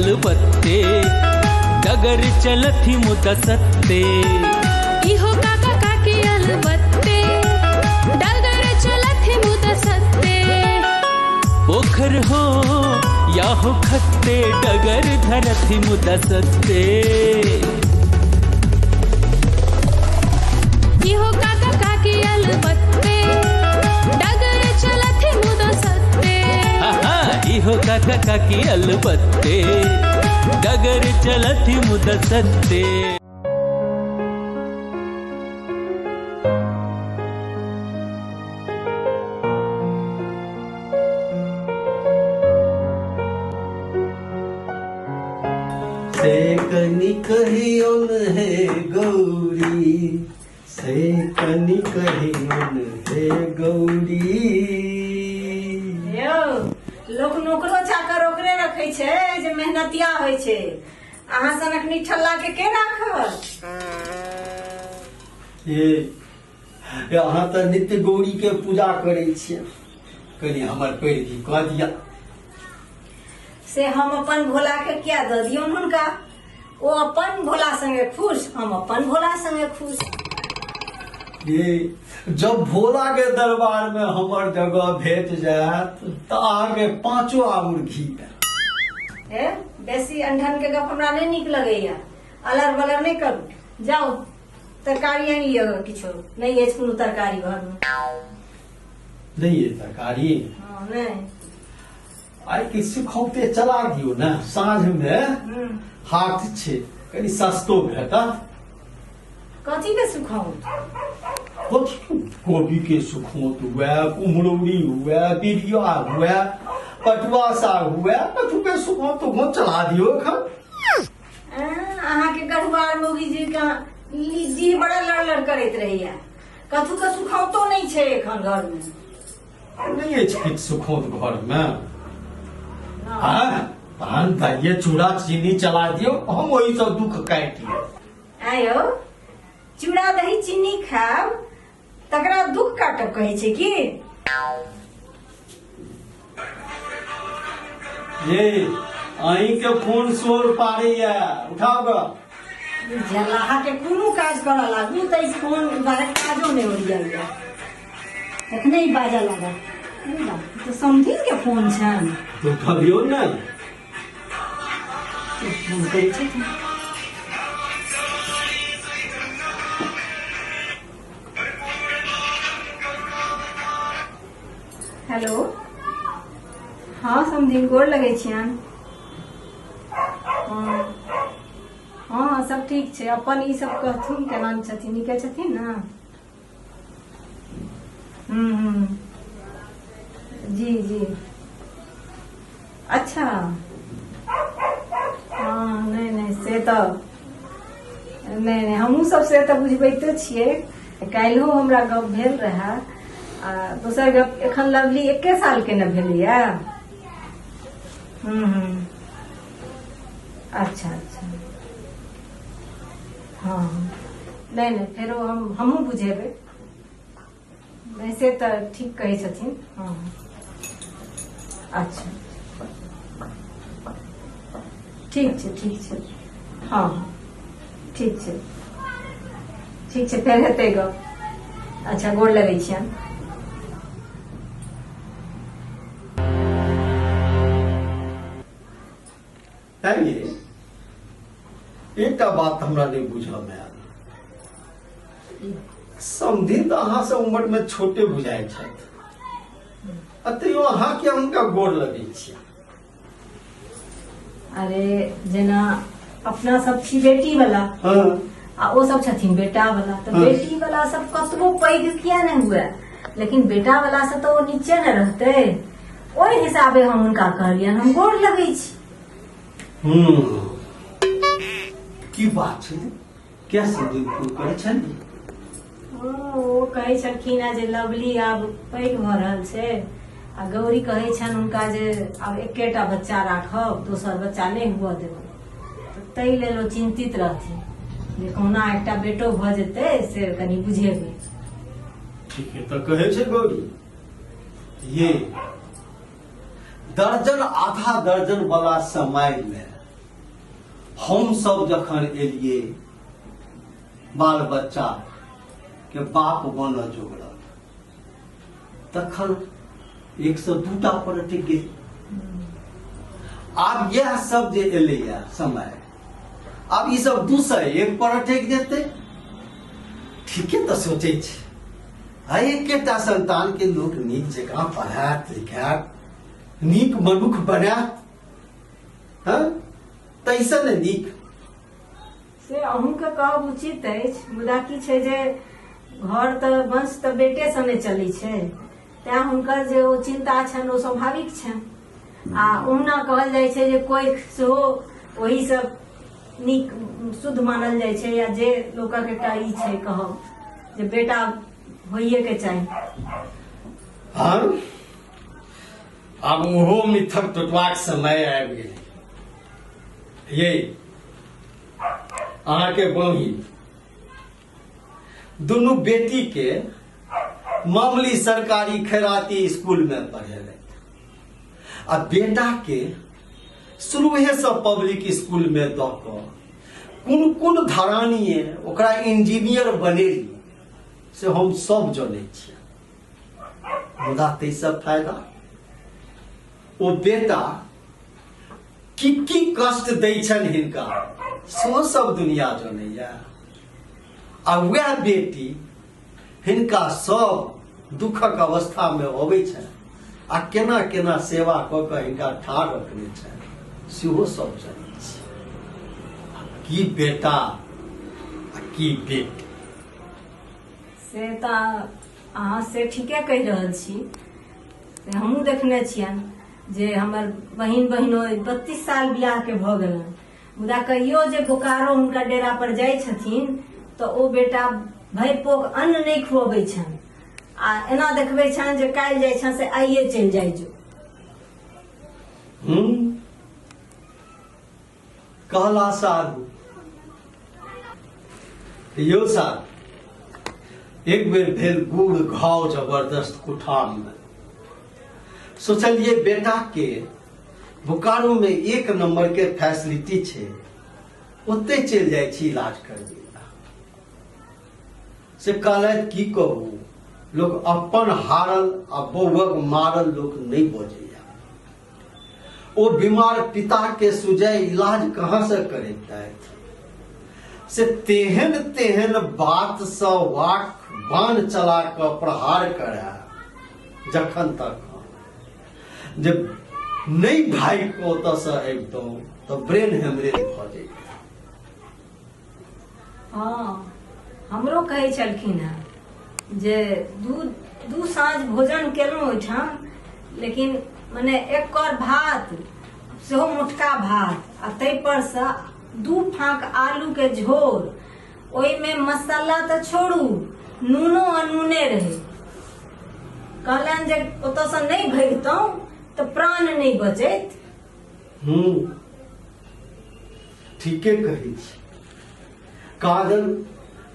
अलबत्ते डगर चलथी मुद सत्ते इहो काका काकी अलबत्ते डगर चलथी मुद सत्ते पोखर हो या हो खत्ते डगर धरथी मुद सत्ते इहो काका काकी अलबत्ते डगर चलथी मुद सत्ते इहो काका काकी अलबत्ते डगर चलथी मुद सत्ते। से कनी कहियोन है गौरी, से कनी कहियोन है गौरी। यौ लोग नौकरो चाकर ओकरे रखे छे जे मेहनतिया होय छे, अहाँ सनक निठल्ला के राखब। ये अहाँ तो नित्य गौरी के पूजा करे छियै, कनी हमर पैर भी कह दिया। से हम अपन भोला के क्या द दियौन हुनका, ओ अपन भोला संगे खुश, हम अपन भोला संगे खुश। ये जब भोला के दरबार में हमर जगह भेट जात तो आगे 5 आंगुर घी ए बेसी अंधन के गप हमरा नहीं निक लगैया, अलर बलर नहीं करू। जाओ तरकारी आनि लियो, किछो नहीं है कोनो तरकारी घर में। नहीं है तरकारी, हाँ नहीं। आई कि सुखौते चला दियो ना, साँझ में हाट छे, कनी सस्तो भेटत। कथी के सुखाऊ? गोभी के सुखौत हुआ, कुम्हरौरी हुआ, बिरिया हुआ, पटुआ साग हुआ, कथू के सुखौत हो चला दियो एखन। अहाँ के गढ़वार मोगी जी का जी बड़ा लड़ करैत रहैया, कथू के सुखौतो नहीं छे एखन घर में। नहीं है किछ सुखौत घर में। हाँ पान दहिए चूड़ा चीनी चला दियो, हम वही सब दुख काट लियो। आयो चूड़ा दही चीनी खाब तकरा दुख काटब कहे छे की? ये आई के फोन शोर पारे या उठाओ ग। जलाहा के कोनो काज करऽ लागू त फोन बारे काजो नहीं हो जाइया, एखने ही बाजा लगा। तो समथिंग के फोन छन तो उठाबियो ना, फोन करै छथिन। हेलो, हाँ समथिंग गोर लगे छियन। हाँ हाँ सब ठीक छे, अपन ई सब कहथुन केना छथिन, नीके छथिन ना? जी जी अच्छा। हाँ नहीं नहीं से तो नहीं हमहूँ सब से तो बुझबैते छियै। काल्हियो हमरा गप भेल रहा, दोसर गप एखन लवली 1 साल के न भेलैया। अच्छा अच्छा हाँ नहीं नहीं फेरो हमहूँ बुझेबै, वैसे तो ठीक कहे छथिन। हाँ अच्छा ठीक छे हाँ ठीक छे फेर हेतै गप। अच्छा गोर लगै छियन। एक बात हमरा नहीं बुझल में आयल, समधिन तो अहाँ से उम्र में छोटे बुझाय छथि, अतयो अहाँ के हुनका गोर लगे छियै। अरे जेना अपना सब छी बेटी वाला, आ ओ सब छथिन बेटा वाला, तो बेटी वाला सब कतबो पैघ किया नहीं हुए, लेकिन बेटा वाला से तो वो नीचे न रहते, ओहि हिसाबे हम उनका कहलियन हम गोर लगे छी। की बात छै, कैसे दूर करे छन? ओ कहे छलखिन जे लवली आब पैघ भ रहल छै, आ गौरी कहे छन उनका जे अब एकेटा बच्चा राखब, दोसर बच्चा नहीं हुआ देब, तै लेल ओ चिंतित रहथिन जे कोना एकटा बेटो भ जेतै से कनी बुझेबै। ठीक है तो कहे छे गौरी, ये दर्जन आधा दर्जन वाला समय में हम सब जखन एलिए बाल बच्चा के बाप बन जोगरल तखन 102टा पलटि गेल। आब यह सब जे एलैया समय, आब ई सब 201 पलटि जेतै। ठीके तऽ सोचै छै, एकेटा संतान के लोक नीक जकाँ पढ़ायत लिखायत, नीक मनुख बनायत, तैसे ने नीक। से अहूँके कहब उचित अछि, मुदा की छै जे घर तऽ वंश तऽ बेटे सँ नहि चलै छै, तेँ हुनकर जे ओ चिन्ता छनि ओ स्वाभाविक छनि। आ ओहुना कहल जाइ छै जे कोइ सेहो ओही सब नीक शुद्ध मानल जाइ छै, या जे लोकक एकटा ई छै कहब जे बेटा होइए के चाही। हाँ, आब ओहो मिथक टुटबाक समय आबि गेल। ये अहाँके बहिन दुनू बेटी के मामूली सरकारी खैराती स्कूल में पढ़ेलथि, आ बेटा के शुरुए से पब्लिक स्कूल में दऽ कऽ कोन कोन धरानिये ओकरा इंजीनियर बनेली से हम सब जानै छियै। मुदा ताहिसँ फायदा ओ बेटा की कष्ट दै छनि हिनका सेहो सब दुनिया जानैया। आ वएह बेटी हिनका सब दुखक अवस्था में अबै छनि आ केना केना सेवा कऽ कऽ हिनका ठाढ़ रखने छनि सेहो सब जानै छै। की बेटा आ की बेटी। से तऽ अहाँ से ठीके कहि रहल छी, से हमहूँ देखने छियनि जे हमर बहिनो 32 साल बियाह के भऽ गेलनि, मुदा कहियो जे बोकारो हुनका डेरा पर जाइ छथिन तऽ ओ बेटा भरि पोक अन्न नहि खुअबै छनि, आ एना देखबै छनि जे काल्हि जाइ छनि से आइए चलि जाइ जो। कहला साधु यो साधु, एक बेर भेल बूढ़ घाव जबरदस्त कुठार में। सोचलिए बेटा के बोकारो में 1 नंबर के फैसिलिटी छै, ओते चलि जाइ छी इलाज करबै। से कहलथि की कहू, लोक अपन हारल आ बौअक मारल लोक नहीं बजैया। ओ बीमार पिता के सुजय इलाज कहाँ से करेतैथ। से तेहन तेहन बात सँ वाक बाण चला कऽ प्रहार करे जखन तक जब नहीं भागि कऽ ओतऽसँ अबितहुँ तऽ ब्रेन हेमरेज भऽ जाइए। हाँ, हमरो कहै छलखिन हेँ जे दू साँझ भोजन केलहुँ ओहिठाम, लेकिन मने 1 कर भात सेहो मोटका भात, आ ताहि पर से 2 फाँक आलू के झोर, ओहिमे मसाला तऽ छोड़ू नूनो अनूने रहे। कहलनि जे ओतऽसँ नहि भगितहुँ तऽ प्राण नहि बचैत। ठीके कहै छी। कादन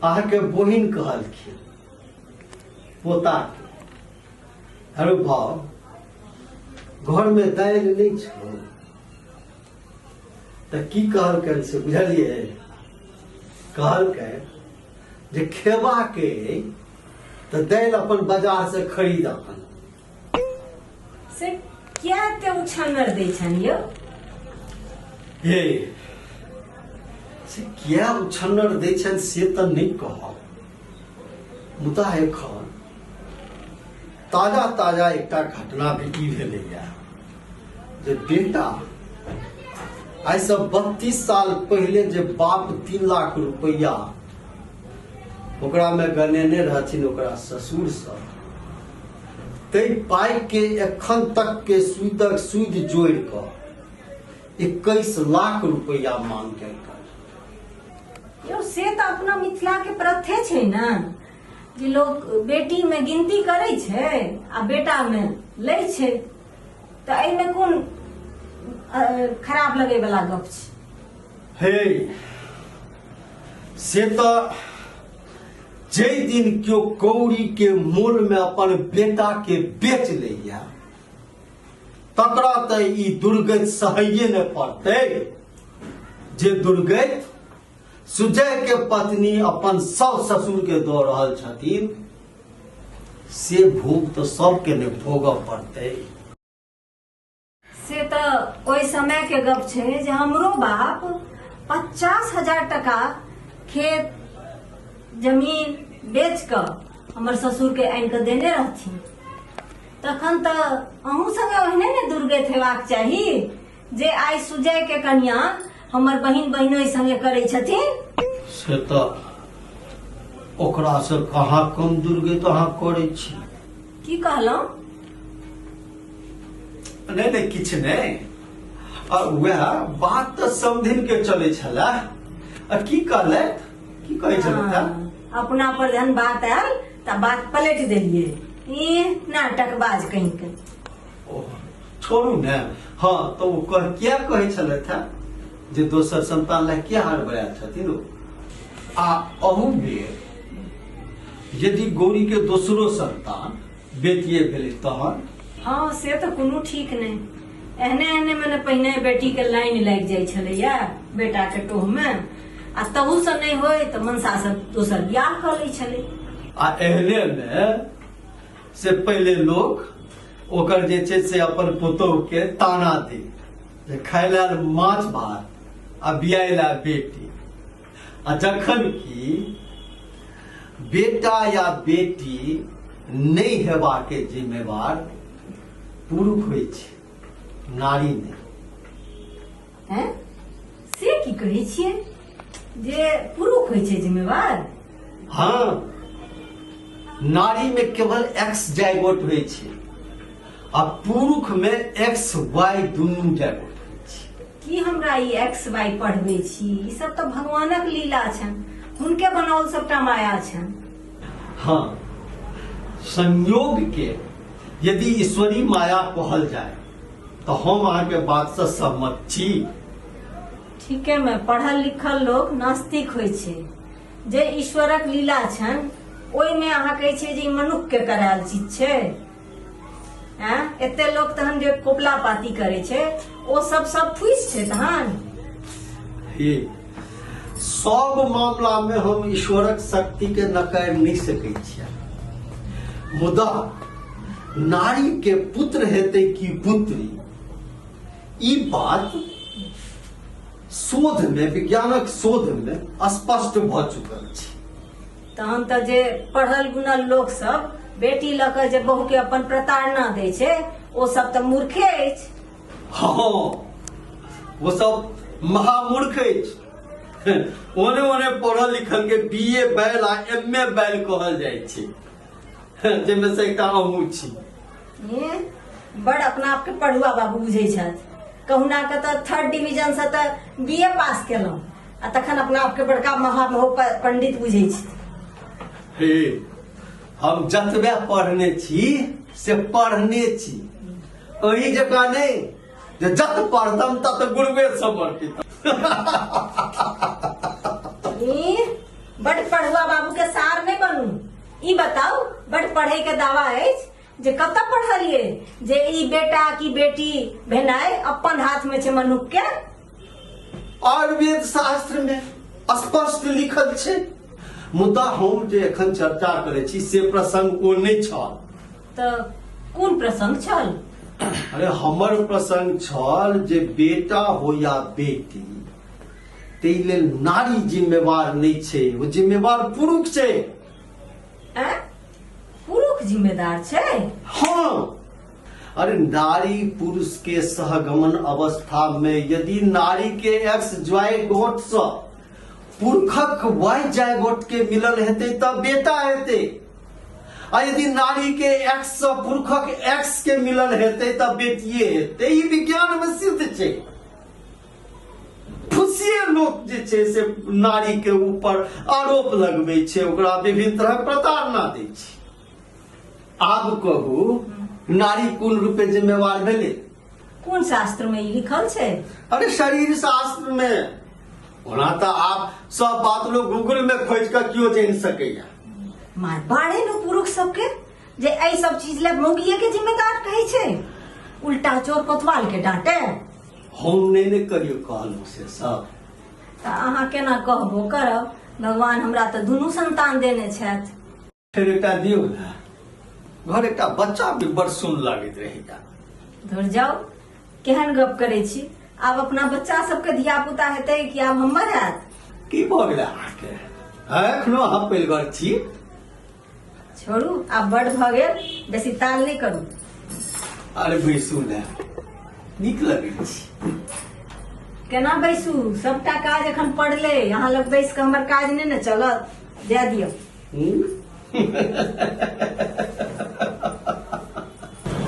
अहाँके बहिन कहलखिन पोता के, अरे भाव घर में दालि नहीं छौ तऽ की कहलकनि से बुझलिए। कहलकनि जे खेबा के तऽ दालि अपन बाजार से खरीद अपन। से क्या ते उछन्नर दै छनि यौ। हे से क्या उछन्नर दै छनि से तऽ नहि कहब, मुदा एखन ताजा ताजा एकटा घटना भेटी भेलैया जे बेटा आइ से 32 साल पहले जे बाप 3 लाख रुपया ओकरा में गनेने रहथिन ओकरा ससुर सँ, ताहि पाई के एखन तक के सूद जोड़ि कऽ 21 लाख रुपया मांग केलकै। यौ से तऽ अपना मिथिला के प्रथे छै ने, जे लोग बेटी में गिनती करे छै आ बेटा में लै छै, तऽ एहिमे कोन खराब लगे वाला गप छै। हे से तऽ जै दिन क्यों कौड़ी के मोल में अपन बेटा के बेच लैया तकरा तऽ ई दुर्गति सहैये न पड़तै। जे दुर्गति सुजय के पत्नी अपन सब ससुर के दऽ रहल छथिन से भोग तो सबके ने भोगऽ पड़तै। से तो ओहि समय के गप छै जे हमरो बाप 50,000 टका खेत जमीन बेच क हमर ससुर के आनि कऽ देने रहथिन। तखन तऽ अहूँ संगे ओहने ने दुर्गति हेबाक चाही जे आइ सुजय के कन्या हमर बहिन बहिनोई संगे करै छथिन। से तऽ ओकरा से कहाँ कम दुर्गति अहाँ करै छी। की कहलहुँ? नहीं नहीं किछ नहीं, वह बात तो समधिन के चले छला। की कहलैथ, की कहै छलैथ? अपना पर जहन बात आयल तऽ बात पलटि देलियै। ई नाटकबाज कहीं के। छोड़ू ने। हाँ तो वो क्या कहे छलैथ जे दोसर संतान ला क्या हड़बड़ायल छथिन आ अहू बेर यदि गौरी के दोसरो संतान बेटिए भेलै तहन? हाँ से तो कोनो ठीक नहीं। एहने एहने मैंने पहिने बेटी के लाइन लागि जाइ छलैया बेटा के टोह में, आ तहू से नहीं होय तो मनसा से दोसर बियाह कऽ लै छलै। आ एहने में से पहले लोग ओकर जे छै से अपन पुतोह के ताना दे जे खाय लेल माछ भात आ बियाह ला बेटी। आ जखन की बेटा या बेटी नहीं हेबाक के जिम्मेवार पुरुष होइ छै, नारी नहीं। हैं? से की कहै छियै जे पुरुष होइ छै जिम्मेवार? हाँ, नारी में केवल एक्स जायगोट होइ छै आ पुरुष में एक्स वाई दुनू जायगोट होइ छै। की हमरा ई एक्स वाई पढ़बै छी? ई सब तो भगवानक लीला छनि, हुनके बनाओल सबटा माया छनि। हाँ, संयोग के यदि ईश्वरी माया कहल जाए तो हम अहाँ के बात से सहमत छी। ठीके में पढ़ल लिखल लोग नास्तिक होइ छै जे ईश्वरक लीला छनि ओहि में अहाँ कहै छियै जे ई मनुख के करायल चीज छै। एते लोग तहन जे कोपला पाती करे छै ओ सब फूस छै तहन। हे, सब मामला में हम ईश्वरक शक्ति के नकार नहीं सकै छियै, मुदा नारी के पुत्र हेतै कि पुत्री ई बात शोध में, विज्ञानक शोध में स्पष्ट भ चुकल छै। तहन तऽ जे पढ़ल गुणल लोग सब बेटी लऽ कऽ जे बहू के अपन प्रताड़ना दै छै ओ सब तऽ मूर्खे अछि। हाँ, वो सब महामूर्ख अछि। ओने ओने पढ़ल लिखल के बीए बैल आ एमए बैल कहल जाइ छै, जाहिमे से एकटा अहूँ छी। बड़ अपना आप के पढ़ुआ बाबू बुझै छथि। कहुना के तऽ 3rd डिवीजन से तऽ बीए पास केलहुँ आ तखन अपना आप के बड़का महामहो पंडित बुझै छी। हे, हम जतबे पढ़ने छी से पढ़ने छी, अही जगह नहीं जे जत पढ़तम तत गुरुवे समर्पित। बड़ पढ़ुआ बाबू के सार नहीं बनू। ई बताओ बड़ पढ़े के दावा अछि जे कतऽ पढ़लिए जे ई बेटा की बेटी भेनाइ अपन हाथ में छै मनुख के? आयुर्वेद शास्त्र में स्पष्ट लिखल छै, मुदा हम जे एखन चर्चा करे छी से प्रसंग ओ नहीं छल। तऽ कोन प्रसंग छल? अरे हमर प्रसंग छल जे बेटा हो या बेटी तै लेल नारी जिम्मेवार नहीं छै, वो जिम्मेवार पुरुष छै। पुरुष जिम्मेदार छै? हाँ, अरे नारी पुरुष के सहगमन अवस्था में यदि नारी के एक्स जायगोट से पुरुषक वाई जायगोट के मिलल हेतै तब बेटा हेतै, आ यदि नारी के एक्स से पुरुषक एक्स के मिलल हेतै तब बेटिए हेतै। ई विज्ञान में सिद्ध छै। फुसिए लोग जे छै से नारी के ऊपर आरोप लगबै छै, ओकरा विभिन्न तरह प्रताड़ना दै छै। आब कहू नारी कोन रूपे जिम्मेवार भेलै? कोन शास्त्र में ई लिखल छै? अरे शरीर शास्त्र में। ओना तऽ आप सब बात लोग गूगल में खोज कर क्यों जान सकैया। मार बाड़े नो पुरुष सबके जे एहि सब चीज ले मोगिए के जिम्मेदार कहै छै, उल्टा चोर कोतवाल के डांटे। हम नहीं करियो कहलू से सब। तऽ अहाँ केना कहबो करब, भगवान हमरा तऽ दुनू संतान देने छथि। फेर एकटा दियौ ने, घर एकटा बच्चा भी बड़ सुन लागैत रहैया। धुर जाउ, केहन गप करै छी? आब अपना बच्चा सबके धिया पुता हेतै कि आब हमर हैत? की भऽ गेलै अहाँके? एखनो अहाँ पैलगर छी। छोड़ू, आब बड़ भऽ गेल, बेसी ताल नहि करू। अरे बैसू ने, नीक लगै छी। केना बैसू? सबटा काज एखन पड़ले, अहाँ लग बैस कऽ हमर काज नहि ने चलत। दे दियौ।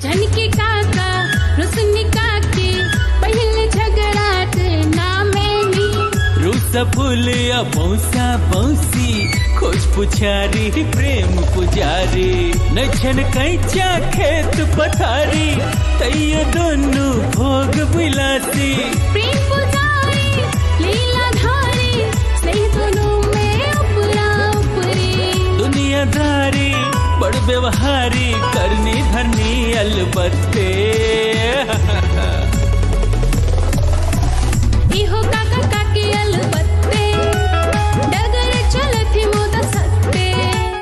झनके काका रुसनी काकी पहले झगड़ात नामेनी। रूसा फूल या बौसा बौसी, खोज पुछारी प्रेम पुजारी। न छन कैचा खेत पथारी, तैयो दोनों भोग बिलासी। प्रेम पुजारी लीलाधारी, स्नेह दोनों में उपरा उपरी। दुनियादारी बड़ व्यवहारी, करनी धरनी अलबत्ते। इहो काका काकी अलबत्ते,